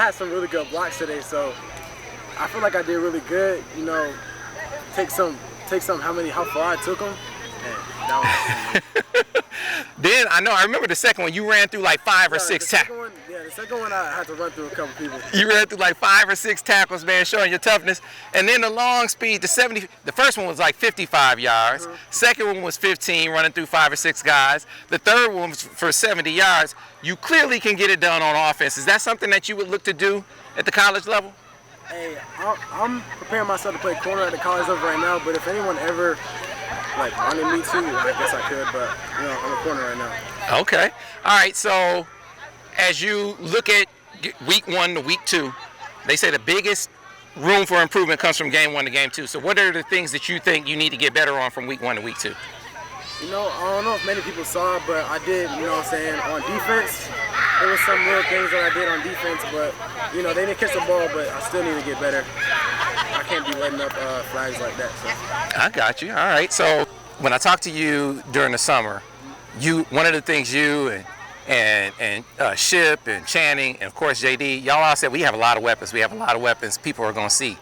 had some really good blocks today, so I feel like I did really good. You know, take some how far I took them. And that was Then I remember the second one. You ran through like 5 or 6 tackles. The second one I had to run through a couple people. You ran through like 5 or 6 tackles, man, showing your toughness. And then the long speed, the first one was like 55 yards. Second one was 15, running through 5 or 6 guys. The third one was for 70 yards. You clearly can get it done on offense. Is that something that you would look to do at the college level? Hey, I'm preparing myself to play corner at the college level right now, but if anyone ever wanted me to, I guess I could, but I'm a corner right now. Okay. All right, so as you look at week 1 to week 2, they say the biggest room for improvement comes from game 1 to game 2. So what are the things that you think you need to get better on from week 1 to week 2? I don't know if many people saw it, but I did, on defense. There was some little things that I did on defense, but, they didn't catch the ball, but I still need to get better. I can't be letting up flags like that. So. I got you. All right. So when I talked to you during the summer, one of the things you and Ship and Channing and, of course, JD, y'all all said we have a lot of weapons. We have a lot of weapons people are going to see.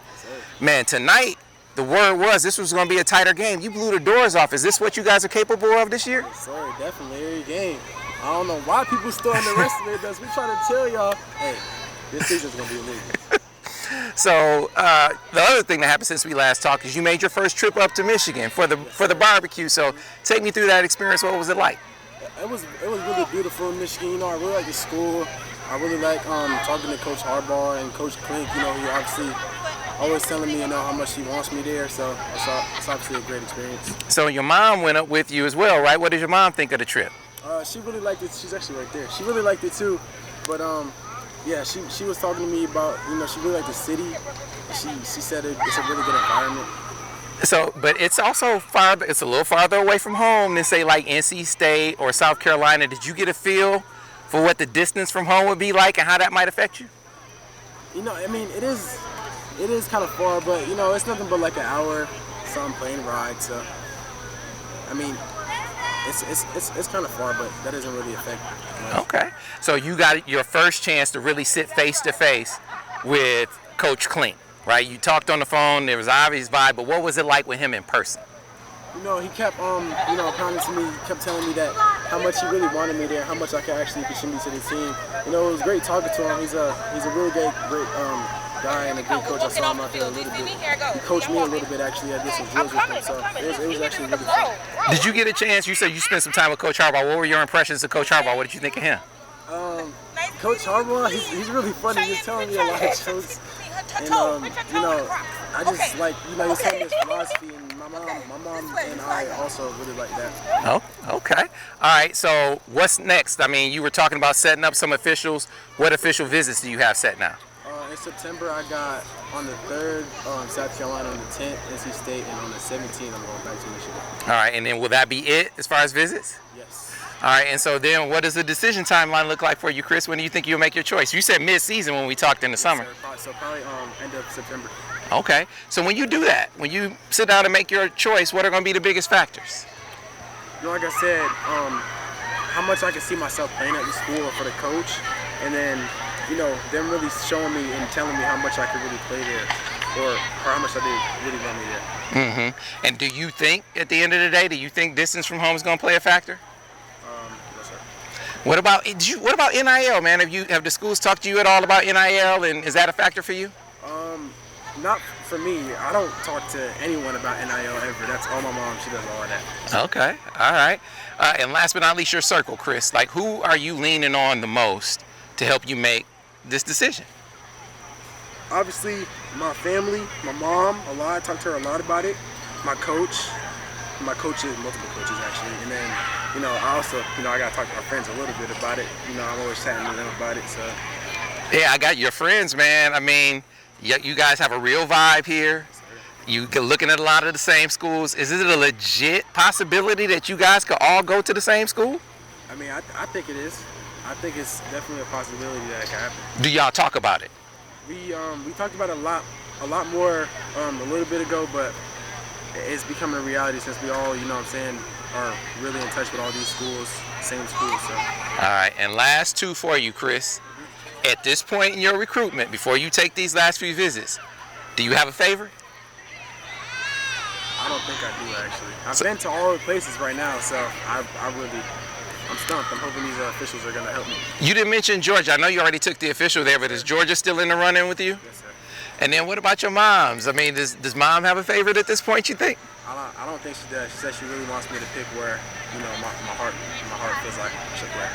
Man, tonight, the word was this was going to be a tighter game. You blew the doors off. Is this what you guys are capable of this year? Yes, sir. Definitely every game. I don't know why people still underestimate us. We trying to tell y'all, hey, this season's going to be amazing. So the other thing that happened since we last talked is you made your first trip up to Michigan for the barbecue. So take me through that experience. What was it like? It was really beautiful in Michigan. I really like the school. I really like talking to Coach Harbaugh and Coach Klink. He obviously always telling me how much he wants me there. So it's obviously a great experience. So your mom went up with you as well, right? What did your mom think of the trip? She really liked it. She's actually right there. She really liked it too. But yeah, she was talking to me about she really liked the city. She said it's a really good environment. So, but it's also it's a little farther away from home than say like NC State or South Carolina. Did you get a feel for what the distance from home would be like and how that might affect you? It is kind of far, but it's nothing but like an hour some plane ride. So it's kind of far, but that doesn't really affect much. Okay. So you got your first chance to really sit face to face with Coach Klink, right? You talked on the phone, there was obvious vibe, but what was it like with him in person? He kept pounding to me, he kept telling me that how much he really wanted me there, how much I could actually contribute to the team. It was great talking to him. He's a really great guy and a great coach. I saw him out there a little bit. He coached me a little bit actually. I did some drills with him, so it was actually really fun. Did you get a chance? You said you spent some time with Coach Harbaugh. What were your impressions of Coach Harbaugh? What did you think of him? Coach Harbaugh, he's really funny. He's telling me a lot of jokes, and I just like he's telling me his philosophy, and my mom and I also really like that. Oh, okay. All right. So what's next? You were talking about setting up some officials. What official visits do you have set now? In September, I got on the 3rd, South Carolina, on the 10th, NC State, and on the 17th, I'm going back to Michigan. All right, and then will that be it as far as visits? Yes. All right, and so then what does the decision timeline look like for you, Chris? When do you think you'll make your choice? You said mid-season when we talked in the summer. So probably end of September. Okay, so when you do that, when you sit down and make your choice, what are going to be the biggest factors? Like I said, how much I can see myself playing at the school or for the coach, and then them really showing me and telling me how much I could really play there, or how much they really want me there. Mm-hmm. And do you think, at the end of the day, distance from home is going to play a factor? Yes, sir. What about NIL, man? Have the schools talked to you at all about NIL, and is that a factor for you? Not for me. I don't talk to anyone about NIL ever. That's all my mom. She does all of that. Okay. All right. And last but not least, your circle, Chris. Like, who are you leaning on the most to help you make this decision? Obviously, my family, my mom, a lot. I talk to her a lot about it. My coach, multiple coaches actually, and then I also I gotta talk to my friends a little bit about it. I'm always chatting to them about it. So yeah, I got your friends, man. You guys have a real vibe here. You're looking at a lot of the same schools. Is it a legit possibility that you guys could all go to the same school? I think it is. I think it's definitely a possibility that it can happen. Do y'all talk about it? We talked about it a lot more a little bit ago, but it's becoming a reality since we all, are really in touch with all these schools, same schools. So. All right, and last two for you, Chris. At this point in your recruitment, before you take these last few visits, do you have a favorite? I don't think I do, actually. I've been to all the places right now, so I'm stumped. I'm hoping these officials are going to help me. You didn't mention Georgia. I know you already took the official there, but is Georgia still in the run-in with you? Yes, sir. And then what about your moms? I mean, does mom have a favorite at this point, you think? I don't think she does. She said she really wants me to pick where, my heart feels like I should play.